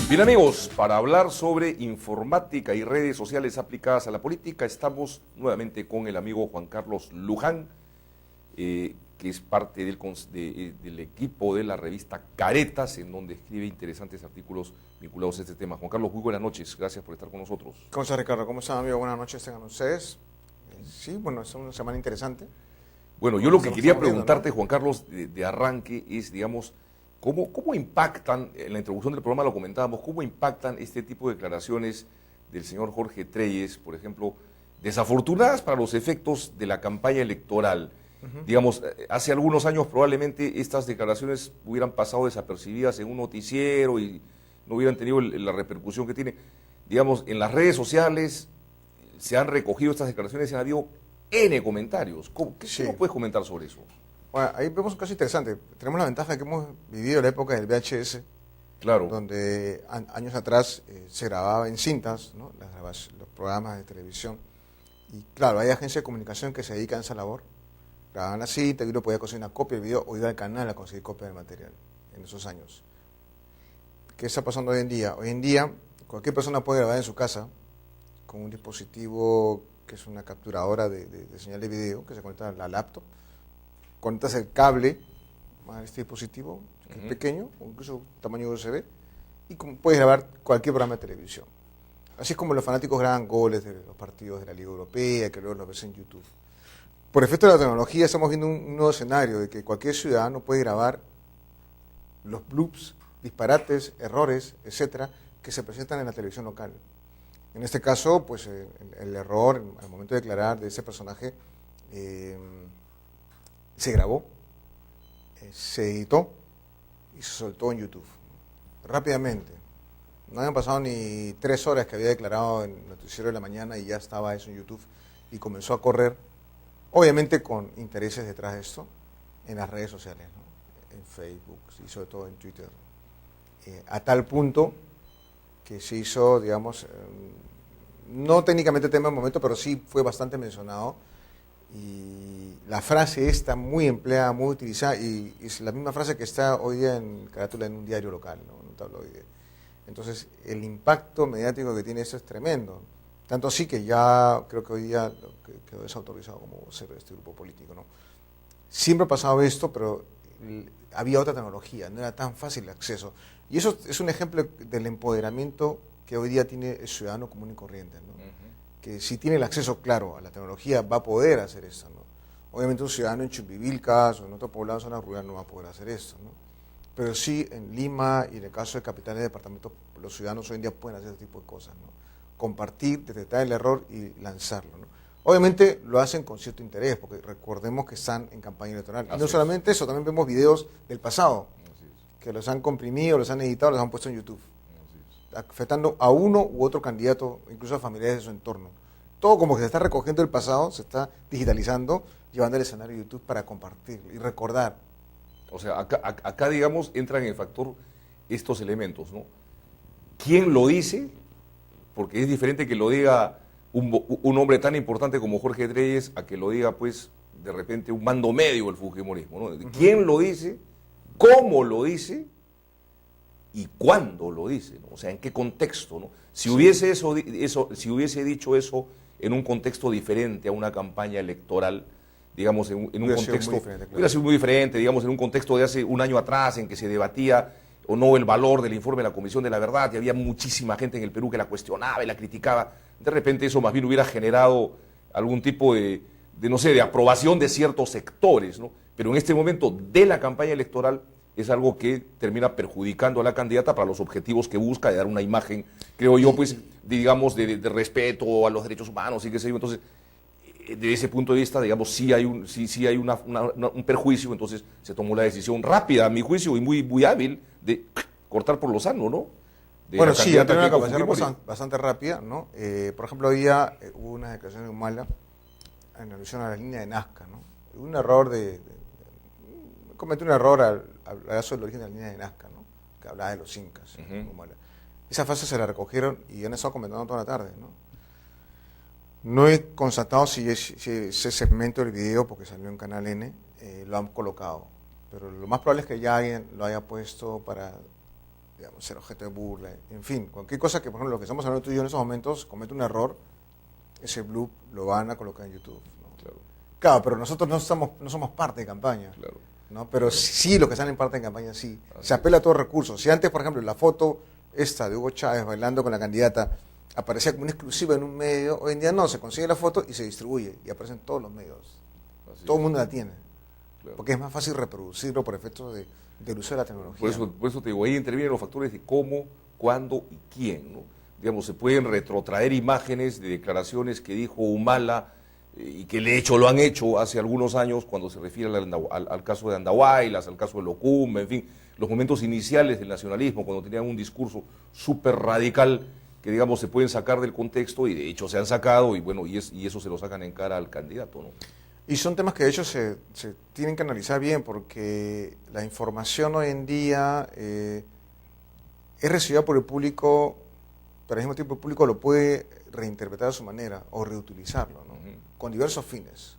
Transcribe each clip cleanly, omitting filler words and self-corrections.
Bien amigos, para hablar sobre informática y redes sociales aplicadas a la política, estamos nuevamente con el amigo Juan Carlos Luján, que es parte del equipo de la revista Caretas, en donde escribe interesantes artículos vinculados a este tema. Juan Carlos, muy buenas noches, gracias por estar con nosotros. ¿Cómo está, Ricardo? ¿Cómo están, amigo? Buenas noches, tengan ustedes. Sí, bueno, es una semana interesante. Bueno, yo lo que quería preguntarte, Juan Carlos, de arranque es, digamos, ¿cómo impactan, en la introducción del programa lo comentábamos, cómo impactan este tipo de declaraciones del señor Jorge Treyes, por ejemplo, desafortunadas para los efectos de la campaña electoral? Digamos, hace algunos años probablemente estas declaraciones hubieran pasado desapercibidas en un noticiero y no hubieran tenido la repercusión que tiene. Digamos, en las redes sociales se han recogido estas declaraciones y han habido N comentarios. ¿Qué nos puedes comentar sobre eso? Bueno, ahí vemos un caso interesante. Tenemos la ventaja de que hemos vivido la época del VHS, claro, donde años atrás se grababa en cintas, ¿no? los programas de televisión. Y claro, hay agencias de comunicación que se dedican a esa labor. Grababan la cinta y uno podía conseguir una copia del video o iba al canal a conseguir copia del material en esos años. ¿Qué está pasando hoy en día? Hoy en día cualquier persona puede grabar en su casa con un dispositivo que es una capturadora de señal de video que se conecta a la laptop. Conectas el cable a este dispositivo, que es pequeño, o incluso tamaño USB, y puedes grabar cualquier programa de televisión. Así es como los fanáticos graban goles de los partidos de la Liga Europea, que luego los ves en YouTube. Por efecto de la tecnología estamos viendo un nuevo escenario de que cualquier ciudadano puede grabar los bloops, disparates, errores, etcétera, que se presentan en la televisión local. En este caso, pues el error al momento de declarar de ese personaje se grabó, se editó y se soltó en YouTube rápidamente. No habían pasado ni 3 horas que había declarado en el noticiero de la mañana y ya estaba eso en YouTube y comenzó a correr, obviamente con intereses detrás de esto, en las redes sociales, ¿no? En Facebook y sobre todo en Twitter, a tal punto que se hizo, digamos, no técnicamente tema del momento, pero sí fue bastante mencionado. Y la frase está muy empleada, muy utilizada, y es la misma frase que está hoy día en carátula en un diario local, ¿no? En un tabloide. Entonces, el impacto mediático que tiene eso es tremendo. Tanto así que ya creo que hoy día quedó desautorizado como ser este grupo político, ¿no? Siempre ha pasado esto, pero había otra tecnología, no era tan fácil el acceso. Y eso es un ejemplo del empoderamiento que hoy día tiene el ciudadano común y corriente, ¿no? Que si tiene el acceso claro a la tecnología va a poder hacer eso, ¿no? Obviamente un ciudadano en Chumbivilcas o en otro poblado, zona rural, no va a poder hacer esto, ¿no? Pero sí en Lima y en el caso de capitales de departamentos, los ciudadanos hoy en día pueden hacer ese tipo de cosas, ¿no? Compartir, detectar el error y lanzarlo, ¿no? Obviamente lo hacen con cierto interés, porque recordemos que están en campaña electoral. Y no solamente eso, también vemos videos del pasado, que los han comprimido, los han editado, los han puesto en YouTube, afectando a uno u otro candidato, incluso a familiares de su entorno. Todo como que se está recogiendo el pasado, se está digitalizando, llevando al escenario de YouTube para compartir y recordar. O sea, acá digamos, entran en factor estos elementos, ¿no? ¿Quién lo dice? Porque es diferente que lo diga un hombre tan importante como Jorge Treyes a que lo diga, pues, de repente un mando medio del fujimorismo, ¿no? ¿Quién lo dice? ¿Cómo lo dice? ¿Y cuándo lo dice? ¿No? O sea, ¿en qué contexto? ¿No? Si hubiese si hubiese dicho eso en un contexto diferente a una campaña electoral, digamos, en un contexto, hubiera sido muy diferente, digamos, en un contexto de hace un año atrás, en que se debatía o no el valor del informe de la Comisión de la Verdad, y había muchísima gente en el Perú que la cuestionaba y la criticaba, de repente eso más bien hubiera generado algún tipo no sé, de aprobación de ciertos sectores, ¿no? Pero en este momento de la campaña electoral es algo que termina perjudicando a la candidata para los objetivos que busca, de dar una imagen, creo yo, pues, digamos, de respeto a los derechos humanos y qué sé yo. Entonces, desde ese punto de vista, digamos, sí hay un perjuicio. Entonces se tomó la decisión rápida, a mi juicio, y muy hábil, de cortar por lo sano, ¿no? Bueno, sí, ya tiene una capacidad bastante rápida, ¿no? Por ejemplo, hoy día hubo una declaración de Humala en alusión a la línea de Nazca, ¿no? Un error cometió un error al hablar sobre el origen de la línea de Nazca, ¿no? Que hablaba de los incas, Humala. Esa frase se la recogieron y han estado comentando toda la tarde, ¿no? No he constatado si ese segmento del video, porque salió en Canal N, lo han colocado. Pero lo más probable es que ya alguien lo haya puesto para digamos, ser objeto de burla, en fin, cualquier cosa que, por ejemplo, lo que estamos hablando tú y yo en esos momentos, comete un error, ese bloop lo van a colocar en YouTube, ¿no? Claro, Claro, pero nosotros no somos parte de campaña, claro. ¿no? Pero sí, los que están en parte de campaña, sí. Así Se apela a todos recursos. Si antes, por ejemplo, la foto esta de Hugo Chávez bailando con la candidata aparecía como una exclusiva en un medio, hoy en día no, se consigue la foto y se distribuye y aparece en todos los medios. Así Todo el es. mundo la tiene, Claro. porque es más fácil reproducirlo por efecto del uso de la tecnología. Por eso te digo, ahí intervienen los factores de cómo, cuándo y quién, ¿no? Digamos, se pueden retrotraer imágenes de declaraciones que dijo Humala y que de hecho lo han hecho hace algunos años cuando se refiere al caso de Andahuaylas, al caso de Locumba, en fin, los momentos iniciales del nacionalismo, cuando tenían un discurso súper radical que, digamos, se pueden sacar del contexto y de hecho se han sacado y bueno, y eso se lo sacan en cara al candidato, ¿no? Y son temas que de hecho se tienen que analizar bien porque la información hoy en día es recibida por el público, pero al mismo tiempo el público lo puede reinterpretar a su manera o reutilizarlo, ¿no? Con diversos fines.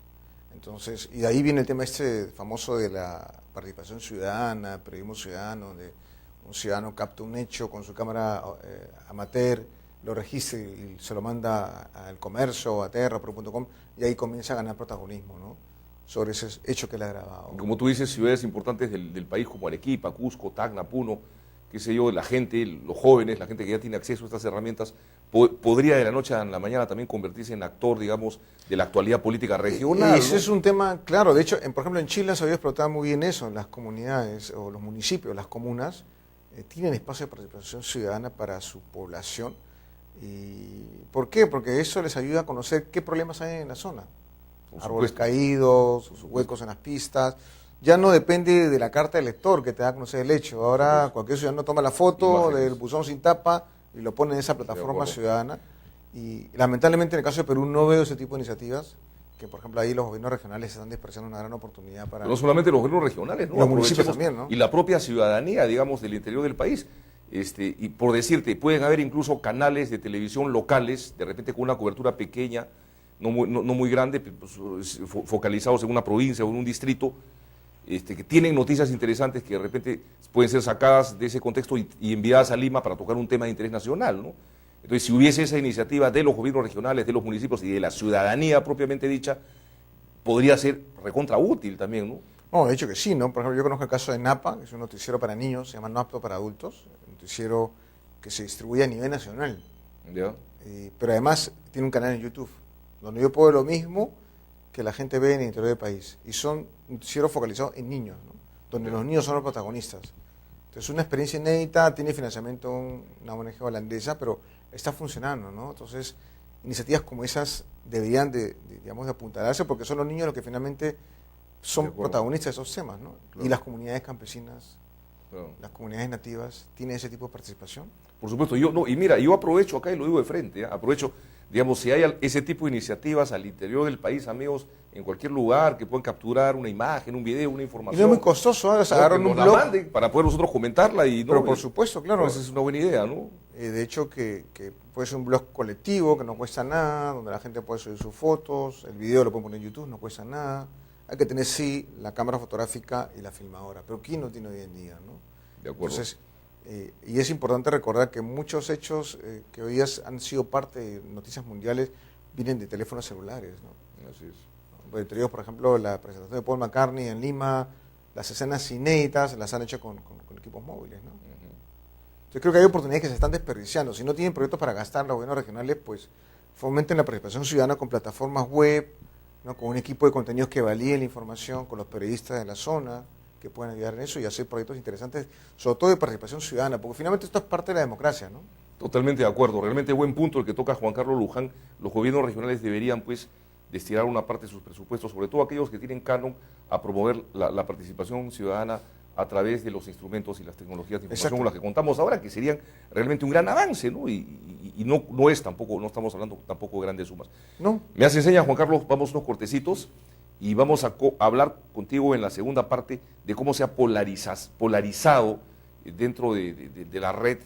Entonces, y de ahí viene el tema este famoso de la participación ciudadana, periodismo ciudadano, donde un ciudadano capta un hecho con su cámara amateur, lo registra y se lo manda al comercio, a terra.com, y ahí comienza a ganar protagonismo, ¿no? Sobre ese hecho que él ha grabado. Como tú dices, ciudades importantes del país como Arequipa, Cusco, Tacna, Puno, qué sé yo, la gente, los jóvenes, la gente que ya tiene acceso a estas herramientas, podría de la noche a la mañana también convertirse en actor, digamos, de la actualidad política regional. Y ese ¿no? es un tema, claro, de hecho, por ejemplo, en Chile se había explotado muy bien eso, las comunidades o los municipios, las comunas, tienen espacio de participación ciudadana para su población. ¿Y por qué? Porque eso les ayuda a conocer qué problemas hay en la zona. Por Árboles supuesto. caídos, huecos en las pistas. Ya no depende de la carta del lector que te da a conocer el hecho. Ahora cualquier ciudadano toma la foto Imágenes. del buzón sin tapa y lo pone en esa plataforma ciudadana. Y lamentablemente en el caso de Perú no veo ese tipo de iniciativas, que por ejemplo ahí los gobiernos regionales están despreciando una gran oportunidad para... Pero no solamente los gobiernos regionales, ¿no? Los municipios Aprovechemos- también, ¿no? Y la propia ciudadanía, digamos, del interior del país. Y por decirte, pueden haber incluso canales de televisión locales, de repente con una cobertura pequeña, no muy grande, pues, focalizados en una provincia o en un distrito, que tienen noticias interesantes que de repente pueden ser sacadas de ese contexto y enviadas a Lima para tocar un tema de interés nacional, ¿no? Entonces, si hubiese esa iniciativa de los gobiernos regionales, de los municipios y de la ciudadanía propiamente dicha, podría ser recontra útil también, ¿no? No, de hecho que sí, ¿no? Por ejemplo, yo conozco el caso de NAPA, que es un noticiero para niños, se llama No Apto para Adultos, un noticiero que se distribuye a nivel nacional, ¿Ya? pero además tiene un canal en YouTube, donde yo puedo ver lo mismo que la gente ve en el interior del país, y son noticieros focalizados en niños, ¿no? Donde los niños son los protagonistas. Entonces, es una experiencia inédita, tiene financiamiento una ONG holandesa, pero está funcionando, ¿no? Entonces, iniciativas como esas deberían digamos, de apuntalarse, porque son los niños los que finalmente son De acuerdo. protagonistas de esos temas, ¿no? Claro. Y las comunidades campesinas, Claro. las comunidades nativas, ¿tienen ese tipo de participación? Por supuesto, y mira, yo aprovecho acá y lo digo de frente, aprovecho, digamos, si hay ese tipo de iniciativas al interior del país, amigos, en cualquier lugar, que puedan capturar una imagen, un video, una Y información. no es muy costoso, ahora se ¿no? agarran Que un nos la blog, manden para poder nosotros comentarla y no. pero por supuesto, claro. Esa es una buena idea, ¿no? De hecho, que puede ser un blog colectivo, que no cuesta nada, donde la gente puede subir sus fotos, el video lo pueden poner en YouTube, no cuesta nada. Hay que tener, sí, la cámara fotográfica y la filmadora, pero ¿quién no tiene hoy en día, no? De acuerdo. Entonces, y es importante recordar que muchos hechos que hoy día han sido parte de noticias mundiales vienen de teléfonos celulares, ¿no? Así es. Entre ellos, por ejemplo, la presentación de Paul McCartney en Lima, las escenas inéditas las han hecho con equipos móviles, ¿no? Yo creo que hay oportunidades que se están desperdiciando. Si no tienen proyectos para gastar los gobiernos regionales, pues fomenten la participación ciudadana con plataformas web, ¿no? Con un equipo de contenidos que valide la información, con los periodistas de la zona que puedan ayudar en eso y hacer proyectos interesantes, sobre todo de participación ciudadana, porque finalmente esto es parte de la democracia, ¿no? Totalmente de acuerdo. Realmente buen punto el que toca Juan Carlos Luján. Los gobiernos regionales deberían, pues, destinar una parte de sus presupuestos, sobre todo aquellos que tienen canon, a promover la participación ciudadana a través de los instrumentos y las tecnologías de información Exacto. con las que contamos ahora, que serían realmente un gran avance, ¿no? Y no es tampoco, no estamos hablando tampoco de grandes sumas. ¿No? Me hace enseña, Juan Carlos, vamos unos cortecitos y vamos a hablar contigo en la segunda parte de cómo se ha polarizado dentro de la red,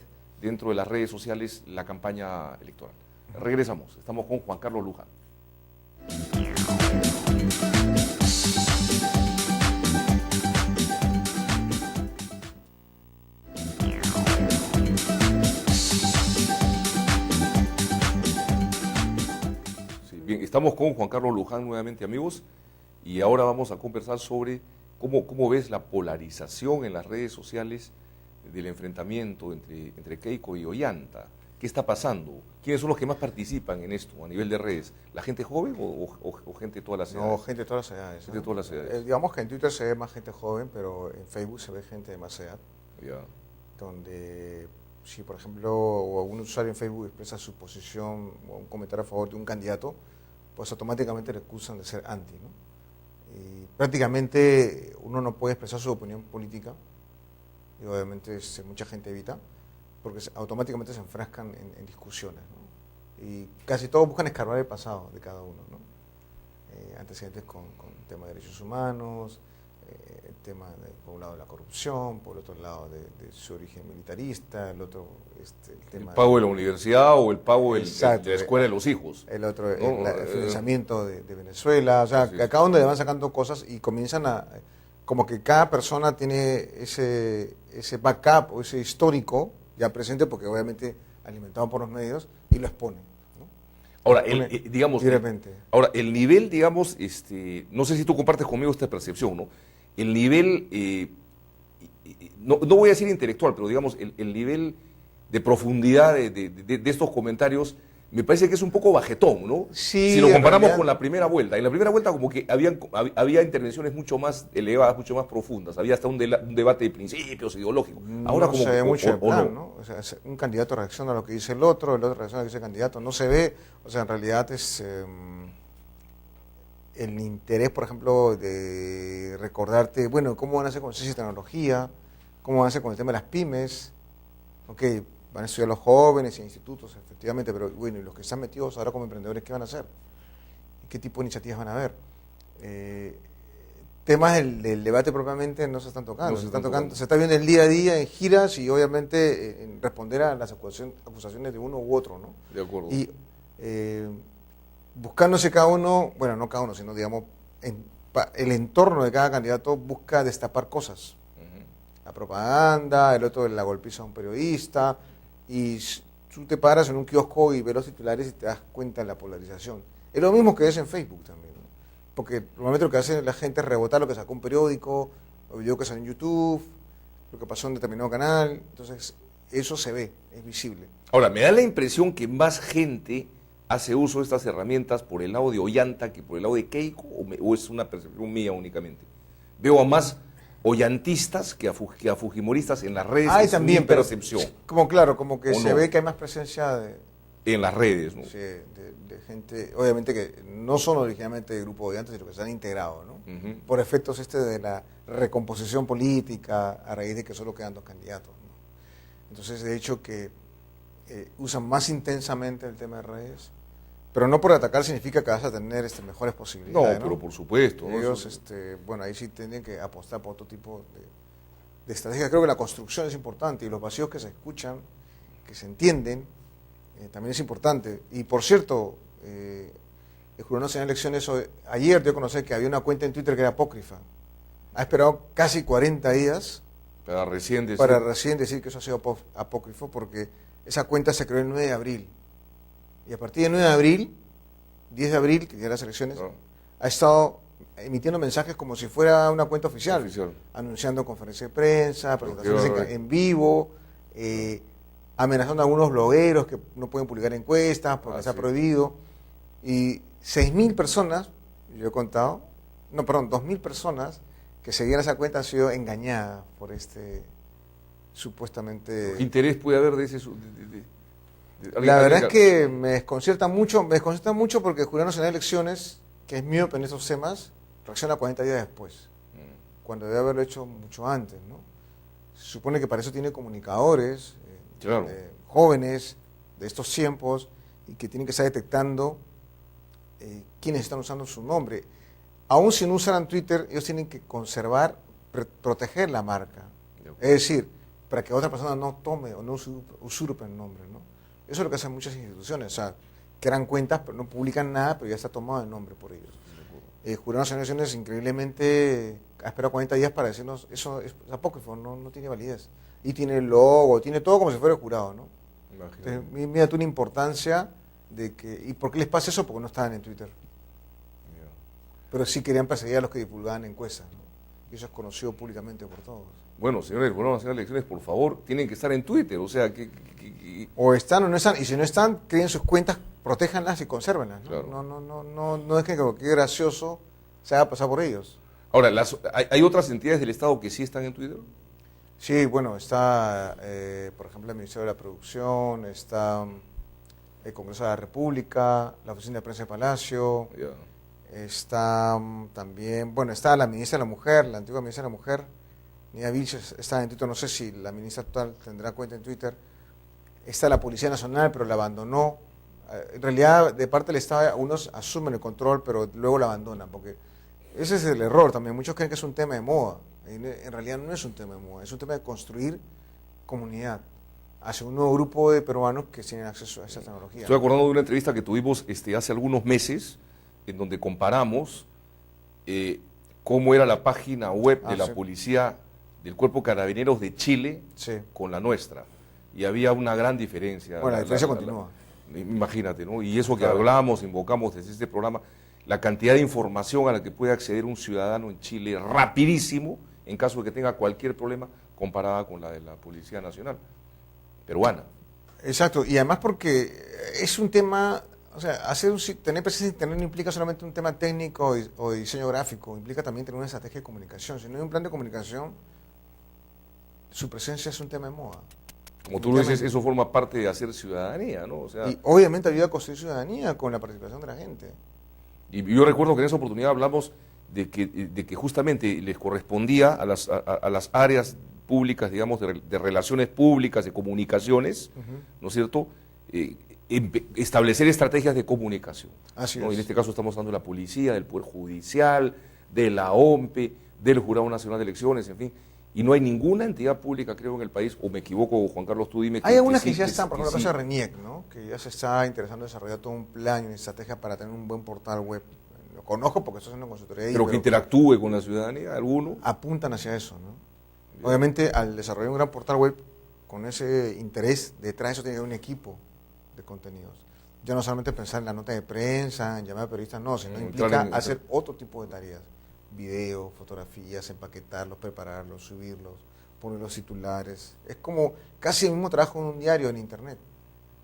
dentro de las redes sociales, la campaña electoral. Regresamos, estamos con Juan Carlos Luján. Estamos con Juan Carlos Luján nuevamente, amigos, y ahora vamos a conversar sobre cómo ves la polarización en las redes sociales del enfrentamiento entre Keiko y Ollanta. ¿Qué está pasando? ¿Quiénes son los que más participan en esto a nivel de redes? ¿La gente joven o gente de todas las edades? No, gente de todas las edades. Gente de todas las edades. Digamos que en Twitter se ve más gente joven, pero en Facebook se ve gente de más edad. Ya. Donde si, por ejemplo, un usuario en Facebook expresa su posición o un comentario a favor de un candidato, pues automáticamente le acusan de ser anti, ¿no? Y prácticamente uno no puede expresar su opinión política, y obviamente mucha gente evita, porque automáticamente se enfrascan en discusiones, ¿no? Y casi todos buscan escarbar el pasado de cada uno, ¿no? Antecedentes con el tema de derechos humanos, el tema, por un lado, de la corrupción, por el otro lado, de su origen militarista, el otro, el tema... ¿El pago de la universidad o el pago de la escuela de los hijos? El otro, el financiamiento de Venezuela, o sea, sí, acá donde van sacando cosas y comienzan a... Como que cada persona tiene ese backup o ese histórico ya presente, porque obviamente alimentado por los medios, y lo expone, ¿no? Ahora, digamos, ahora, el nivel, digamos, no sé si tú compartes conmigo esta percepción, ¿no? El nivel, no voy a decir intelectual, pero digamos, el nivel de profundidad de estos comentarios me parece que es un poco bajetón, ¿no? Sí, si lo comparamos con la primera vuelta. En la primera vuelta como que había intervenciones mucho más elevadas, mucho más profundas. Había hasta un debate de principios ideológicos. Ahora no como se ve mucho en plan, ¿no? O sea, un candidato reacciona a lo que dice el otro reacciona a lo que dice el candidato. No se ve, o sea, en realidad es el interés, por ejemplo, de recordarte, bueno, cómo van a hacer con ciencia y tecnología, cómo van a hacer con el tema de las pymes, ok, van a estudiar los jóvenes e institutos, efectivamente, pero bueno, y los que están metidos ahora como emprendedores, ¿qué van a hacer? ¿Qué tipo de iniciativas van a haber? Temas del debate propiamente no se están tocando, se está viendo el día a día en giras y obviamente en responder a las acusaciones de uno u otro, ¿no? De acuerdo. Y buscándose cada uno, bueno, no cada uno, sino digamos, el entorno de cada candidato busca destapar cosas. La propaganda, el otro la golpiza a un periodista, y tú te paras en un kiosco y ves los titulares y te das cuenta de la polarización. Es lo mismo que ves en Facebook también, ¿no? Porque normalmente lo que hace la gente es rebotar lo que sacó un periódico, o video que salió en YouTube, lo que pasó en determinado canal, entonces eso se ve, es visible. Ahora, me da la impresión que más gente hace uso de estas herramientas por el lado de Ollanta que por el lado de Keiko, o es una percepción mía únicamente. Veo a más ollantistas que a fujimoristas en las redes. También, pero percepción. Como claro, como que se ve que hay más presencia en las redes, ¿no? Sí, de gente, obviamente que no son originalmente del grupo de Ollanta, sino que se han integrado, ¿no? Por efectos de la recomposición política a raíz de que solo quedan dos candidatos, ¿no? Entonces, de hecho, que usan más intensamente el tema de redes, pero no por atacar significa que vas a tener mejores posibilidades, ¿no? Pero por supuesto. Ellos, bueno, ahí sí tienen que apostar por otro tipo de estrategia. Creo que la construcción es importante y los vacíos que se escuchan, que se entienden, también es importante. Y por cierto, el Jurado Nacional de Elecciones ayer dio a conocer que había una cuenta en Twitter que era apócrifa. Ha esperado casi 40 días para recién decir que eso ha sido apócrifo, porque esa cuenta se creó el 9 de abril. Y a partir del 9 de abril, 10 de abril, que ya las elecciones, ha estado emitiendo mensajes como si fuera una cuenta oficial. Anunciando conferencias de prensa, presentaciones en vivo, amenazando a algunos blogueros que no pueden publicar encuestas porque está prohibido. Y 6.000 personas, yo he contado, 2.000 personas que seguían esa cuenta han sido engañadas por supuestamente... ¿Qué interés puede haber de ese...? La verdad es que me desconcierta mucho porque el Jurado Nacional de Elecciones, que es miope en esos temas, reacciona 40 días después, cuando debe haberlo hecho mucho antes, ¿no? Se supone que para eso tiene comunicadores, jóvenes de estos tiempos, y que tienen que estar detectando quiénes están usando su nombre. Aún si no usaran Twitter, ellos tienen que conservar, proteger la marca. Es decir, para que otra persona no tome o no usurpe el nombre, ¿no? Eso es lo que hacen muchas instituciones, o sea, crean cuentas, pero no publican nada, pero ya está tomado el nombre por ellos. El Jurado Nacional de Elecciones increíblemente ha esperado 40 días para decirnos, eso es apócrifo, no tiene validez. Y tiene el logo, tiene todo como si fuera el jurado, ¿no? Entonces, mira tú la importancia ¿y por qué les pasa eso? Porque no estaban en Twitter. Pero sí querían perseguir a los que divulgaban encuestas, ¿no? Y eso es conocido públicamente por todos. Bueno, señores, bueno, hacer elecciones, por favor, tienen que estar en Twitter, o sea, o están o no están, y si no están, creen sus cuentas, protéjanlas y consérvenlas, ¿no? Claro. No dejen que cualquier gracioso se haga pasar por ellos. Ahora, ¿hay otras entidades del Estado que sí están en Twitter? Sí, bueno, está, por ejemplo, el Ministerio de la Producción, está el Congreso de la República, la Oficina de Prensa de Palacio, está también, bueno, está la Ministra de la Mujer, la antigua Ministra de la Mujer, Nia Vilches, está en Twitter, no sé si la ministra actual tendrá cuenta en Twitter. Está la Policía Nacional, pero la abandonó. En realidad, de parte del Estado, unos asumen el control, pero luego la abandonan, porque ese es el error también. Muchos creen que es un tema de moda. En realidad no es un tema de moda, es un tema de construir comunidad hacia un nuevo grupo de peruanos que tienen acceso a esa tecnología. Estoy acordando de una entrevista que tuvimos hace algunos meses, en donde comparamos cómo era la página web de la policía del Cuerpo Carabineros de Chile con la nuestra. Y había una gran diferencia. Bueno, la diferencia continúa. Imagínate, ¿no? Y eso que hablamos, invocamos desde este programa, la cantidad de información a la que puede acceder un ciudadano en Chile rapidísimo, en caso de que tenga cualquier problema, comparada con la de la Policía Nacional peruana. Exacto, y además porque es un tema, o sea, tener presencia en Internet no implica solamente un tema técnico o de diseño gráfico, implica también tener una estrategia de comunicación. Si no hay un plan de comunicación, su presencia es un tema de moda. Como tú lo dices, eso forma parte de hacer ciudadanía, ¿no? O sea, y obviamente ayuda a construir ciudadanía con la participación de la gente. Y yo recuerdo que en esa oportunidad hablamos de que justamente les correspondía a las áreas públicas, digamos, de relaciones públicas, de comunicaciones, ¿no es cierto?, establecer estrategias de comunicación. Así ¿no? es. Y en este caso estamos hablando de la policía, del Poder Judicial, de la OMPE, del Jurado Nacional de Elecciones, en fin. Y no hay ninguna entidad pública, creo, en el país, o me equivoco, Juan Carlos, tú dime. Hay algunas que ya están, por ejemplo, la casa de RENIEC, ¿no? Que ya se está interesando en desarrollar todo un plan y una estrategia para tener un buen portal web. Lo conozco porque estoy haciendo consultoría ahí. Pero que interactúe con la ciudadanía, ¿alguno? Apuntan hacia eso, ¿no? Bien. Obviamente, al desarrollar un gran portal web, con ese interés, detrás de eso tiene que haber un equipo de contenidos. Ya no solamente pensar en la nota de prensa, en llamar a periodistas, no, sino implica hacer otro tipo de tareas. Videos, fotografías, empaquetarlos, prepararlos, subirlos, poner los titulares. Es como casi el mismo trabajo en un diario en Internet.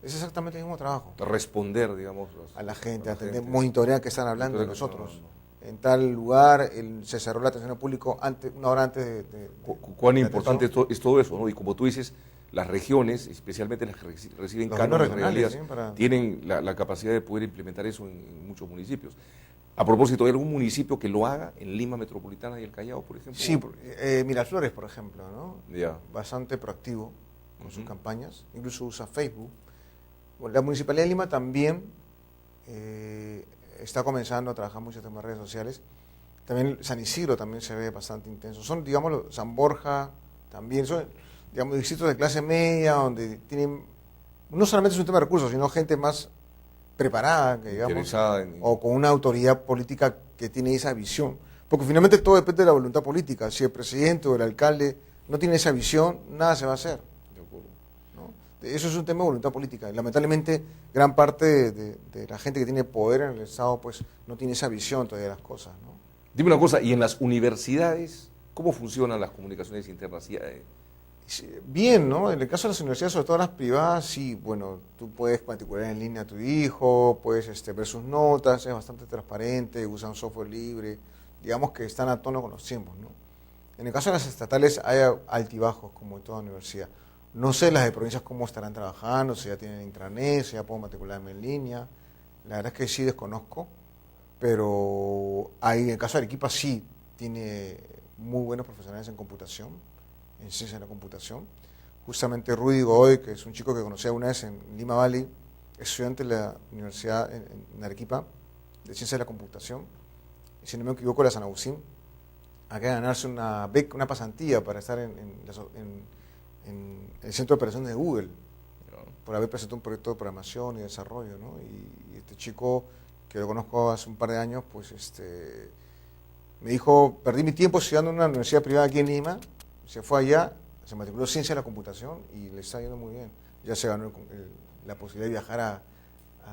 Es exactamente el mismo trabajo. Responder, digamos. A la gente, atender, monitorear que están hablando de nosotros. En tal lugar se cerró la atención al público una hora antes de ¿Cuán importante es todo eso, ¿no? Y como tú dices, las regiones, especialmente las que reciben cánones regionales, tienen la capacidad de poder implementar eso en muchos municipios. A propósito, ¿hay algún municipio que lo haga en Lima Metropolitana y el Callao, por ejemplo? Sí, Miraflores, por ejemplo, ¿no? Yeah. Bastante proactivo con sus campañas, incluso usa Facebook. Bueno, la Municipalidad de Lima también está comenzando a trabajar mucho en temas de redes sociales. También San Isidro también se ve bastante intenso. Son, digamos, San Borja también, son, digamos, distritos de clase media donde tienen, no solamente es un tema de recursos, sino gente más preparada, que digamos, o con una autoridad política que tiene esa visión. Porque finalmente todo depende de la voluntad política. Si el presidente o el alcalde no tiene esa visión, nada se va a hacer. ¿No? Eso es un tema de voluntad política. Y lamentablemente, gran parte de la gente que tiene poder en el Estado pues no tiene esa visión todavía de las cosas, ¿no? Dime una cosa, ¿y en las universidades cómo funcionan las comunicaciones internas? Bien, ¿no? En el caso de las universidades, sobre todo las privadas, sí, bueno, tú puedes matricular en línea a tu hijo, puedes ver sus notas, es bastante transparente, usan software libre, digamos que están a tono con los tiempos, ¿no? En el caso de las estatales hay altibajos, como en toda universidad. No sé las de provincias cómo estarán trabajando, si ya tienen intranet, si ya puedo matricularme en línea, la verdad es que sí desconozco, pero en el caso de Arequipa sí tiene muy buenos profesionales en computación, en ciencia de la computación. Justamente Rudy Godoy, que es un chico que conocí una vez en Lima Valley, estudiante de la Universidad en Arequipa, de ciencia de la computación, y si no me equivoco, la San Agustín, acaba de ganarse una pasantía para estar en el centro de operaciones de Google, por haber presentado un proyecto de programación y desarrollo, ¿no? Y este chico, que lo conozco hace un par de años, pues me dijo, perdí mi tiempo estudiando en una universidad privada aquí en Lima, se fue allá, se matriculó en ciencia de la computación y le está yendo muy bien. Ya se ganó la posibilidad de viajar a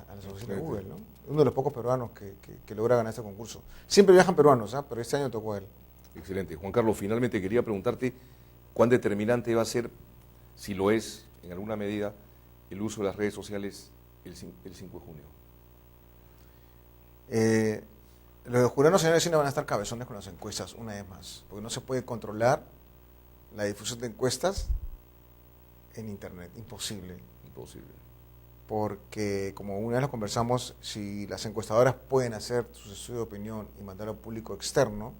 a las oficinas de Google, ¿no? Uno de los pocos peruanos que logra ganar este concurso. Siempre viajan peruanos, pero este año tocó a él. Excelente. Juan Carlos, finalmente quería preguntarte cuán determinante va a ser, si lo es, en alguna medida, el uso de las redes sociales el 5 de junio. Los jurados nacionales de cine van a estar cabezones con las encuestas, una vez más, porque no se puede controlar la difusión de encuestas en Internet, imposible. Imposible. Porque, como una vez lo conversamos, si las encuestadoras pueden hacer sus estudios de opinión y mandarlo al público externo,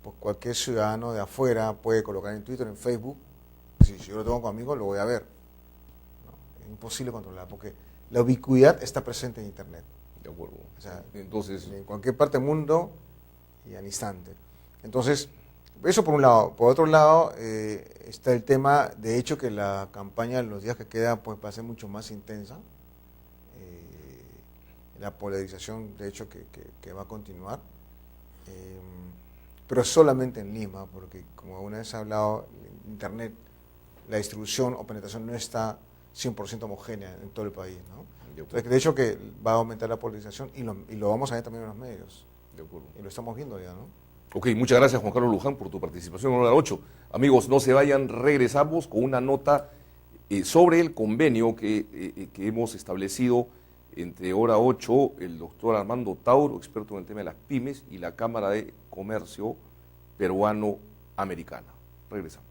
pues cualquier ciudadano de afuera puede colocar en Twitter, en Facebook, si yo lo tengo conmigo, lo voy a ver. ¿No? Es imposible controlar, porque la ubicuidad está presente en Internet. De acuerdo. O sea, entonces, en cualquier parte del mundo y al instante. Entonces, eso por un lado. Por otro lado, está el tema, de hecho, que la campaña en los días que quedan pues, va a ser mucho más intensa. La polarización, de hecho, que va a continuar. Pero solamente en Lima, porque como una vez he hablado, en Internet, la distribución o penetración no está 100% homogénea en todo el país, ¿no? Entonces, de hecho, que va a aumentar la polarización y lo vamos a ver también en los medios. de acuerdo. Y lo estamos viendo ya, ¿no? Ok, muchas gracias Juan Carlos Luján por tu participación en Hora 8. Amigos, no se vayan, regresamos con una nota sobre el convenio que hemos establecido entre Hora 8, el doctor Armando Tauro, experto en el tema de las pymes, y la Cámara de Comercio Peruano-Americana. Regresamos.